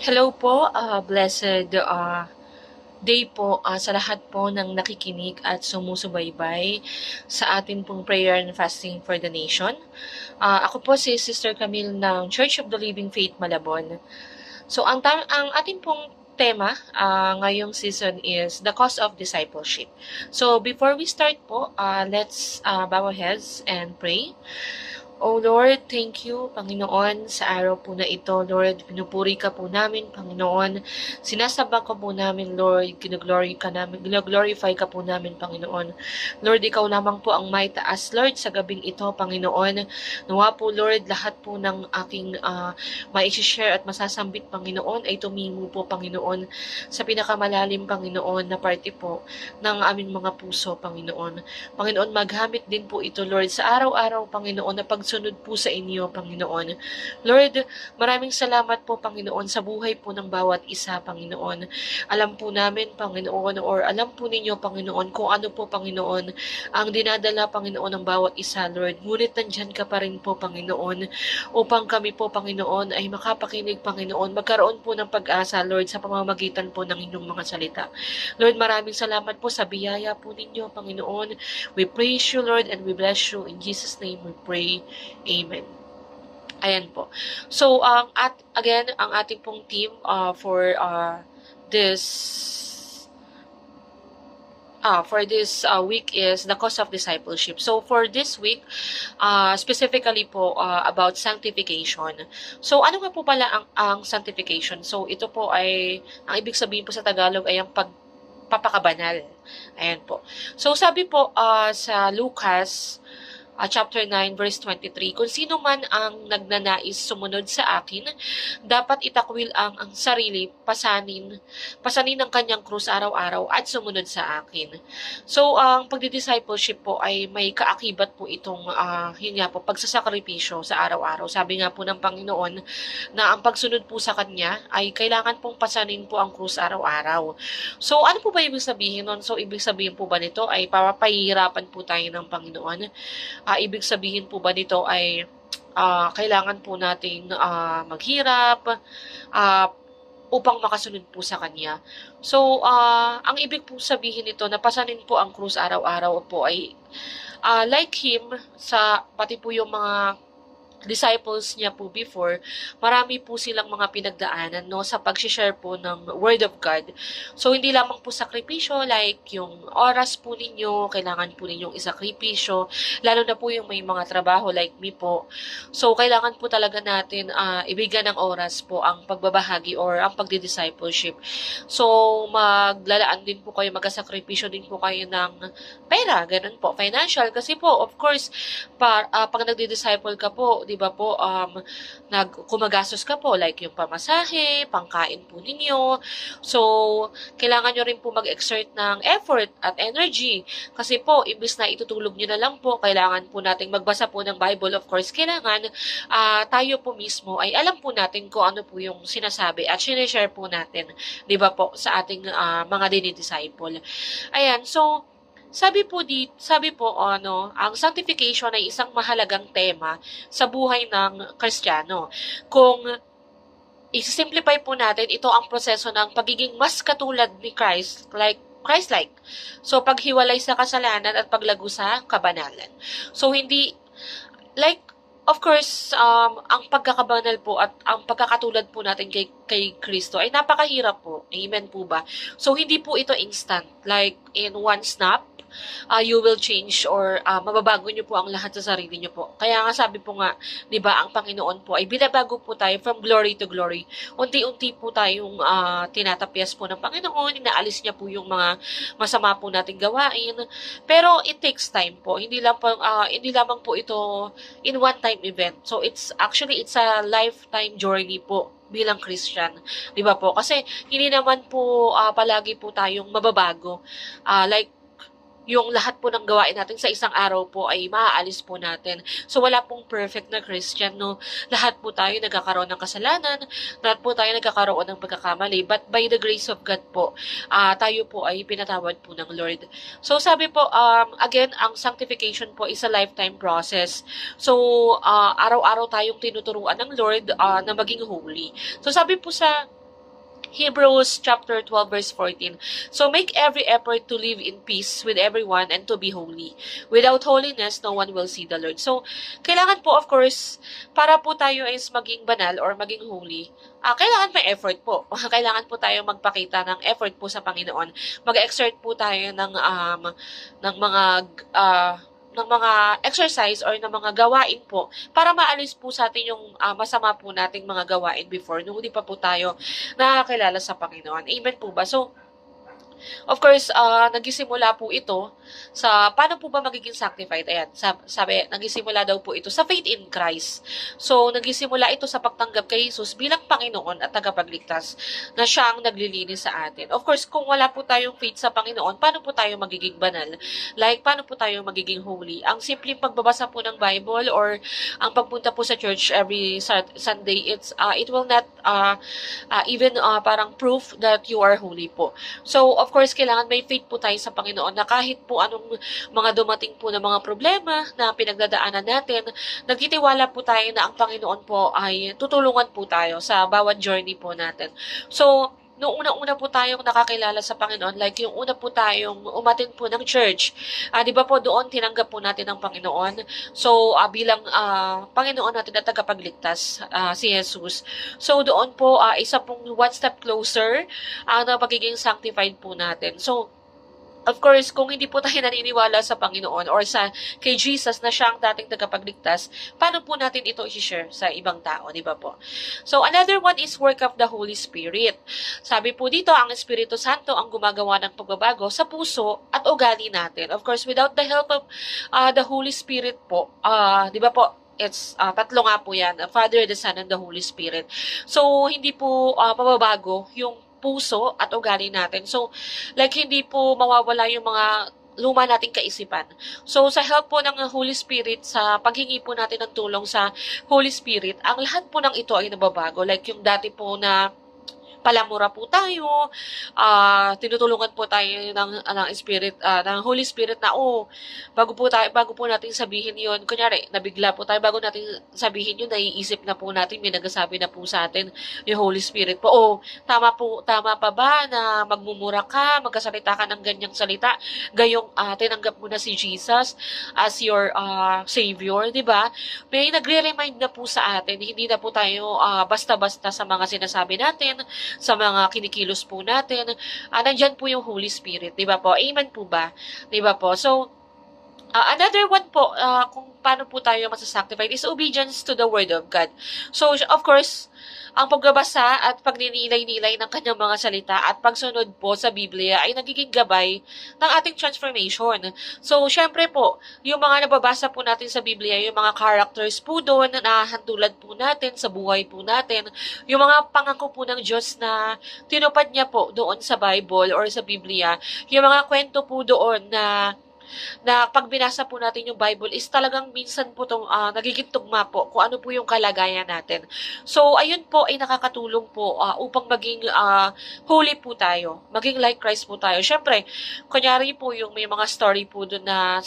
Hello po, blessed day po sa lahat po ng nakikinig at sumusubaybay sa atin pong prayer and fasting for the nation. Ako po si Sister Camille ng Church of the Living Faith Malabon. So ang ating pong tema ngayong season is the cost of discipleship. So before we start po, let's bow our heads and pray. O Lord, thank you, Panginoon, sa araw po na ito, Lord. Pinupuri ka po namin, Panginoon. Sinasamba ka po namin, Lord. Ginoglorify ka po namin, Panginoon. Lord, ikaw lamang po ang may taas, Lord, sa gabing ito, Panginoon. Nawa po, Lord, lahat po ng aking mai-share at masasambit, Panginoon, ay tumingo po, Panginoon, sa pinakamalalim, Panginoon, na parte po ng aming mga puso, Panginoon. Panginoon, maghamit din po ito, Lord, sa araw-araw, Panginoon, na pagsunod po sa inyo, Panginoon. Lord, maraming salamat po, Panginoon, sa buhay po ng bawat isa, Panginoon. Alam po namin, Panginoon, or alam po ninyo, Panginoon, kung ano po, Panginoon, ang dinadala, Panginoon, ng bawat isa, Lord. Ngunit nandyan ka pa rin po, Panginoon, upang kami po, Panginoon, ay makapakinig, Panginoon, magkaroon po ng pag-asa, Lord, sa pamamagitan po ng inyong mga salita. Lord, maraming salamat po sa biyaya po ninyo, Panginoon. We praise you, Lord, and we bless you. In Jesus' name we pray. Amen. Ayan po. So, again, ang ating pong team for this week is the cost of discipleship. So, for this week, specifically po about sanctification. So, ano nga po pala ang sanctification? So, ito po ay, ang ibig sabihin po sa Tagalog ay ang pagpapakabanal. Ayan po. So, sabi po sa Lucas chapter 9, verse 23, kung sino man ang nagnanais sumunod sa akin, dapat itakwil ang sarili, pasanin ang kanyang krus araw-araw at sumunod sa akin. So, ang pagdi-discipleship po ay may kaakibat po itong, yun nga po, pagsasakripisyo sa araw-araw. Sabi nga po ng Panginoon na ang pagsunod po sa Kanya ay kailangan pong pasanin po ang krus araw-araw. So, ano po ba ibig sabihin nun? So, ibig sabihin po ba nito ay papahihirapan po tayo ng Panginoon? Ibig sabihin po ba nito ay kailangan po natin maghirap upang makasunod po sa Kanya. So, ang ibig po sabihin nito, napasanin po ang krus araw-araw po ay like Him, pati po yung mga disciples niya po before, marami po silang mga pinagdaanan sa pag-share po ng Word of God. So, hindi lamang po sakripisyo, like yung oras po ninyo, kailangan po ninyong isakripisyo, lalo na po yung may mga trabaho like me po. So, kailangan po talaga natin ibigyan ng oras po ang pagbabahagi or ang pagdi-discipleship. So, maglalaan din po kayo, magkasakripisyo din po kayo ng pera, ganun po, financial, kasi po, of course, pag nagdi-disciple ka po, di ba po, kumagastos ka po, like yung pamasahe, pangkain po ninyo. So, kailangan nyo rin po mag-exert ng effort at energy. Kasi po, imbis na itutulog nyo na lang po, kailangan po nating magbasa po ng Bible. Of course, kailangan tayo po mismo ay alam po natin kung ano po yung sinasabi at sinishare po natin, di ba po, sa ating mga dinidisciple. Ayan, so, sabi po ang sanctification ay isang mahalagang tema sa buhay ng Kristiyano. Kung i-simplify po natin, ito ang proseso ng pagiging mas katulad ni Christ-like. So, paghiwalay sa kasalanan at paglago sa kabanalan. So, hindi, like, of course, ang pagkakabanal po at ang pagkakatulad po natin kay Kristo ay napakahirap po. Amen po ba? So, hindi po ito instant. Like, in one snap, you will change or mababago nyo po ang lahat sa sarili nyo po. Kaya nga sabi po nga, di ba, ang Panginoon po ay binabago po tayo from glory to glory. Unti-unti po tayong tinatapyas po ng Panginoon, inaalis niya po yung mga masama po nating gawain. Pero it takes time po. Hindi lamang po ito in one time event. So it's a lifetime journey po bilang Christian. Di ba po? Kasi hindi naman po palagi po tayong mababago. Like yung lahat po ng gawain natin sa isang araw po ay maaalis po natin. So, wala pong perfect na Christian, no? Lahat po tayo nagkakaroon ng kasalanan, lahat po tayo nagkakaroon ng pagkakamali, but by the grace of God po, tayo po ay pinatawad po ng Lord. So, sabi po, again, ang sanctification po is a lifetime process. So, araw-araw tayong tinuturuan ng Lord na maging holy. So, sabi po sa Hebrews chapter 12 verse 14. So make every effort to live in peace with everyone and to be holy. Without holiness, no one will see the Lord. So, kailangan po of course, para po tayo is maging banal or maging holy, kailangan may effort po. Kailangan po tayo magpakita ng effort po sa Panginoon. Mag-exert po tayo ng mga uh, ng mga exercise or ng mga gawain po para maalis po sa atin yung masama po nating mga gawain before nung hindi pa po tayo nakakilala sa Panginoon. Amen po ba? So, of course, nagisimula po ito sa paano po ba magiging sanctified. Ayan, sabi, nagisimula daw po ito sa faith in Christ. So, nagisimula ito sa pagtanggap kay Jesus bilang Panginoon at tagapagligtas na siya ang naglilinis sa atin. Of course, kung wala po tayong faith sa Panginoon, paano po tayo magiging banal? Like, paano po tayo magiging holy? Ang simpleng pagbabasa po ng Bible or ang pagpunta po sa church every Sunday, it will not even parang proof that you are holy po. So, of course, kailangan may faith po tayo sa Panginoon na kahit po anong mga dumating po na mga problema na pinagdadaanan natin, nagtitiwala po tayo na ang Panginoon po ay tutulungan po tayo sa bawat journey po natin. So, noong una-una po tayong nakakilala sa Panginoon, like yung una po tayong umatin po ng church, di ba po doon tinanggap po natin ang Panginoon. So, bilang Panginoon natin at tagapagligtas, si Jesus. So, doon po, isa pong one step closer na pagiging sanctified po natin. So, of course, kung hindi po tayo naniniwala sa Panginoon or kay Jesus na siya ang dating tagapagligtas, paano po natin ito i-share sa ibang tao, di ba po? So, another one is work of the Holy Spirit. Sabi po dito, ang Espiritu Santo ang gumagawa ng pagbabago sa puso at ugali natin. Of course, without the help of the Holy Spirit po, di ba po, it's tatlo nga po yan, Father, the Son, and the Holy Spirit. So, hindi po mababago yung puso at ugali natin. So, like, hindi po mawawala yung mga luma nating kaisipan. So, sa help po ng Holy Spirit, sa paghingi po natin ng tulong sa Holy Spirit, ang lahat po ng ito ay nababago. Like, yung dati po na palamura po tayo, tinutulungan po tayo ng Spirit, ng Holy Spirit na, bago po natin sabihin yon, kunyari, nabigla po tayo, bago natin sabihin yun, naiisip na po natin, may nagsasabi na po sa atin yung Holy Spirit po, tama pa ba na magmumura ka, magkasalita ka ng ganyang salita, gayong tinanggap mo na si Jesus as your Savior, di ba? May nagre-remind na po sa atin, hindi na po tayo basta-basta sa mga sinasabi natin, sa mga kinikilos po natin, nandyan po yung Holy Spirit, di ba po? Amen po ba? Di ba po? So, another one po, kung paano po tayo masasanctified is obedience to the Word of God. So, of course, ang pagbabasa at pagninilay-nilay ng kanyang mga salita at pagsunod po sa Biblia ay nagiging gabay ng ating transformation. So, syempre po, yung mga nababasa po natin sa Biblia, yung mga characters po doon na nahantulad po natin sa buhay po natin, yung mga pangako po ng Diyos na tinupad niya po doon sa Bible or sa Biblia, yung mga kwento po doon na pag binasa po natin yung Bible is talagang minsan po nagiging tugma po kung ano po yung kalagayan natin. So, ayun po ay nakakatulong po upang maging holy po tayo, maging like Christ po tayo. Syempre, kunyari po yung may mga story po doon na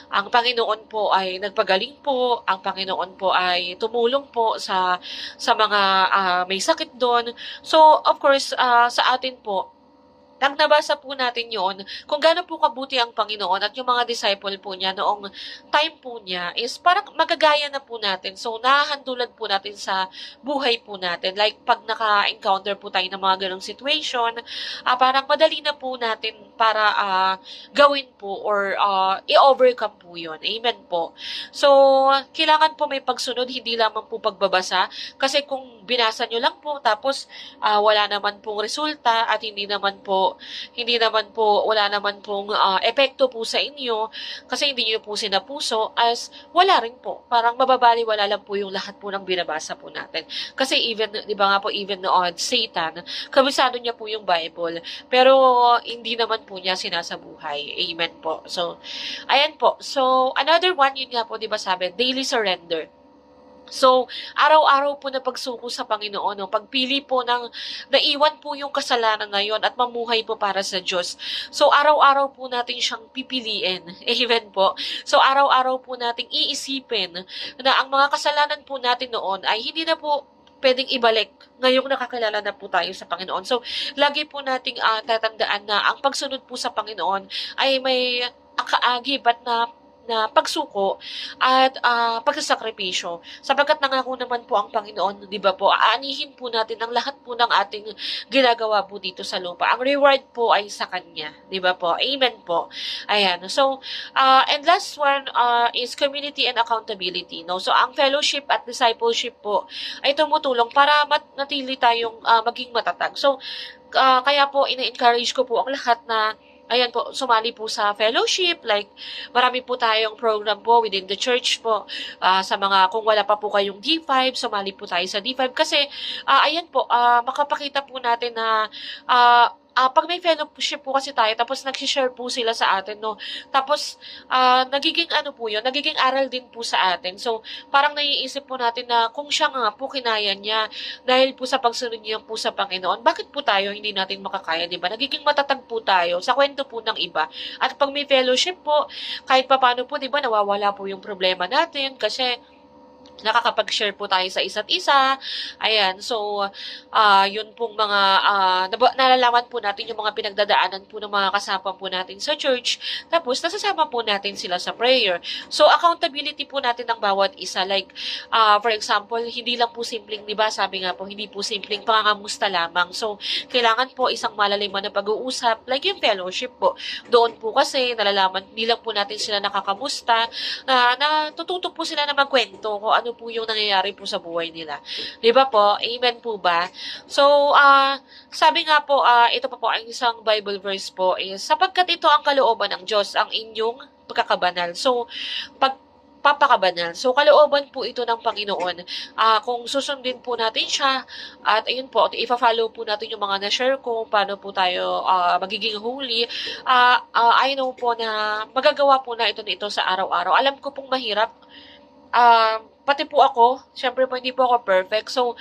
ang Panginoon po ay nagpagaling po, ang Panginoon po ay tumulong po sa mga may sakit doon. So, of course, sa atin po, nang nabasa po natin yon, kung gaano po kabuti ang Panginoon at yung mga disciple po niya noong time po niya is parang magagaya na po natin. So, nahahandulan po natin sa buhay po natin. Like, pag naka-encounter po tayo ng mga ganong situation, parang madali na po natin para gawin po or i-overcome po yun. Amen po. So, kailangan po may pagsunod, hindi lamang po pagbabasa. Kasi kung binasa nyo lang po, tapos wala naman pong resulta at wala naman pong epekto po sa inyo kasi hindi nyo po sinapuso, as wala rin po. Parang mababaliwala lang po yung lahat po ng binabasa po natin. Kasi even, di ba nga po, even on Satan, kabisado niya po yung Bible, pero hindi naman po niya sinasabuhay. Amen po. So, ayan po. So, another one, yun nga po, di ba sabi, daily surrender. So, araw-araw po na pagsuko sa Panginoon, pagpili po ng naiwan po yung kasalanan na yon at mamuhay po para sa Diyos. So, araw-araw po natin siyang pipiliin. Amen po. So, araw-araw po nating iisipin na ang mga kasalanan po natin noon ay hindi na po pwedeng ibalik ngayong nakakilala na po tayo sa Panginoon. So, lagi po nating tatandaan na ang pagsunod po sa Panginoon ay may kaagib at na pagsuko at pagsasakripisyo. Sapagkat nangako naman po ang Panginoon, di ba po, aanihin po natin ang lahat po ng ating ginagawa po dito sa lupa. Ang reward po ay sa Kanya, di ba po? Amen po. Ayan. So, and last one is community and accountability. No? So, ang fellowship at discipleship po ay tumutulong para natili tayong maging matatag. So, kaya po, ina-encourage ko po ang lahat na ayan po, sumali po sa fellowship, like marami po tayong program po within the church po, sa mga, kung wala pa po kayong D5, sumali po tayo sa D5 kasi, ayan po, makapakita po natin na, pag may fellowship po kasi tayo, tapos nag-share po sila sa atin, no? Tapos, nagiging ano po yun, nagiging aral din po sa atin. So, parang naiisip po natin na kung siya nga po kinaya niya, dahil po sa pagsunod niya po sa Panginoon, bakit po tayo hindi natin makakaya, di ba? Nagiging matatag po tayo sa kwento po ng iba. At pag may fellowship po, kahit papano po, di ba, nawawala po yung problema natin kasi nakakapag-share po tayo sa isa't isa. Ayan, so, yun pong mga, nalalaman po natin yung mga pinagdadaanan po ng mga kasama po natin sa church. Tapos, nasasama po natin sila sa prayer. So, accountability po natin ng bawat isa. Like, for example, hindi lang po simpleng, di ba, sabi nga po, hindi po simpleng pangangamusta lamang. So, kailangan po isang malaliman na pag-uusap, like yung fellowship po. Doon po kasi, nalalaman, hindi lang po natin sila nakakamusta, natututo po sila na magkwento kung ano po yung nangyayari po sa buhay nila. Di ba po? Amen po ba? So, sabi nga po, ito pa po ang isang Bible verse po is, sapagkat ito ang kalooban ng Diyos, ang inyong pagkakabanal. So, papakabanal. So, kalooban po ito ng Panginoon. Kung susundin po natin siya, at ayun po, ifa-follow po natin yung mga na-share ko, paano po tayo magiging holy, I know po na magagawa po na ito sa araw-araw. Alam ko pong mahirap, pati po ako, syempre po hindi po ako perfect. So,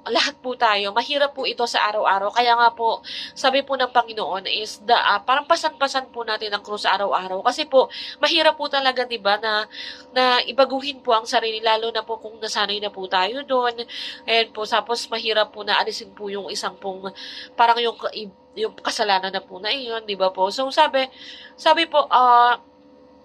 lahat po tayo, mahirap po ito sa araw-araw. Kaya nga po, sabi po ng Panginoon is, parang pasan-pasan po natin ang krus araw-araw. Kasi po, mahirap po talaga, di ba, na ibaguhin po ang sarili, lalo na po kung nasanay na po tayo doon. And po, tapos mahirap po na alisin po yung isang pong, parang yung kasalanan na po na iyon, di ba po? So, sabi po,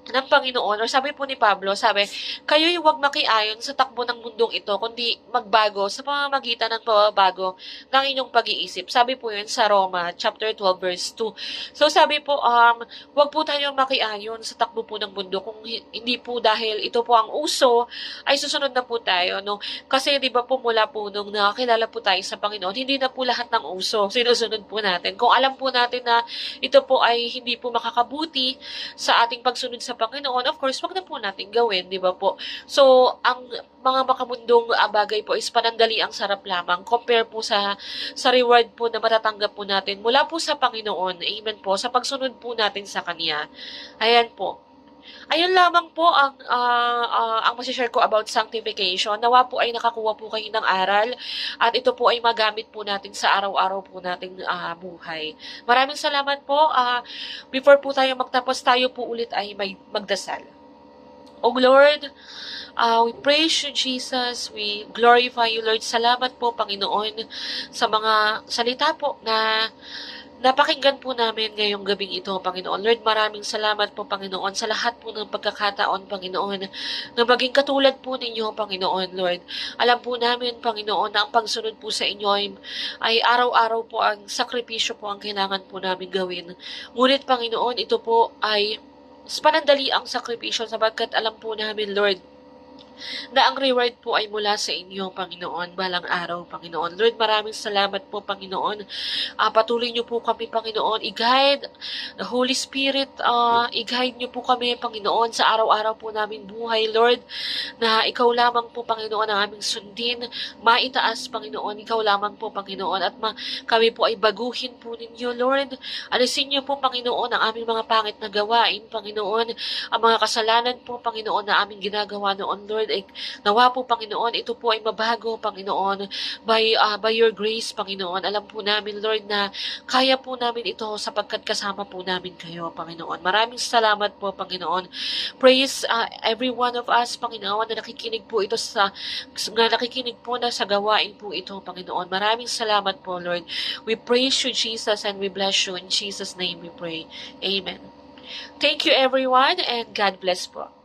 ng Panginoon, or sabi po ni Pablo, sabi, kayo'y huwag makiayon sa takbo ng mundong ito, kundi magbago sa pamamagitan ng pagbabago ng inyong pag-iisip. Sabi po yun sa Roma, chapter 12, verse 2. So sabi po, huwag po tayong makiayon sa takbo po ng mundo, kung hindi po dahil ito po ang uso, ay susunod na po tayo, no? Kasi di ba po mula po nung nakakilala po tayo sa Panginoon, hindi na po lahat ng uso sinusunod po natin. Kung alam po natin na ito po ay hindi po makakabuti sa ating pagsunod sa Panginoon, of course, wag na po natin gawin, di ba po? So, ang mga makamundong bagay po is panandali ang sarap lamang compare po sa reward po na matatanggap po natin mula po sa Panginoon. Amen po, sa pagsunod po natin sa Kanya. Ayan po. Ayun lamang po ang masishare ko about sanctification. Nawa po ay nakakuha po kayo ng aral at ito po ay magamit po natin sa araw-araw po nating buhay. Maraming salamat po. Before po tayo magtapos, tayo po ulit ay magdasal. O Lord, we praise you, Jesus. We glorify you, Lord. Salamat po, Panginoon, sa mga salita po na napakinggan po namin ngayong gabing ito, Panginoon. Lord, maraming salamat po, Panginoon, sa lahat po ng pagkakataon, Panginoon, na maging katulad po ninyo, Panginoon, Lord. Alam po namin, Panginoon, na ang pagsunod po sa inyo ay araw-araw po ang sakripisyo po ang kailangan po namin gawin. Ngunit, Panginoon, ito po ay panandali ang sakripisyo sapagkat alam po namin, Lord, na ang reward po ay mula sa inyo, Panginoon, balang araw, Panginoon. Lord, maraming salamat po, Panginoon. Patuloy niyo po kami, Panginoon, i-guide, the Holy Spirit, i-guide niyo po kami, Panginoon, sa araw-araw po namin buhay, Lord, na ikaw lamang po, Panginoon, ang aming sundin, maitaas, Panginoon, ikaw lamang po, Panginoon, at kami po ay baguhin po ninyo, Lord. Alisin niyo po, Panginoon, ang aming mga pangit na gawain, Panginoon, ang mga kasalanan po, Panginoon, na aming ginagawa noon, Lord, nawa po, Panginoon, ito po ay mabago, Panginoon, by your grace, Panginoon. Alam po namin, Lord, na kaya po namin ito sapagkat kasama po namin kayo, Panginoon. Maraming salamat po, Panginoon. Praise every one of us, Panginoon, na nakikinig po ito nakikinig po na sa gawain po ito, Panginoon. Maraming salamat po, Lord. We praise you, Jesus, and we bless you. In Jesus' name we pray. Amen. Thank you, everyone, and God bless po.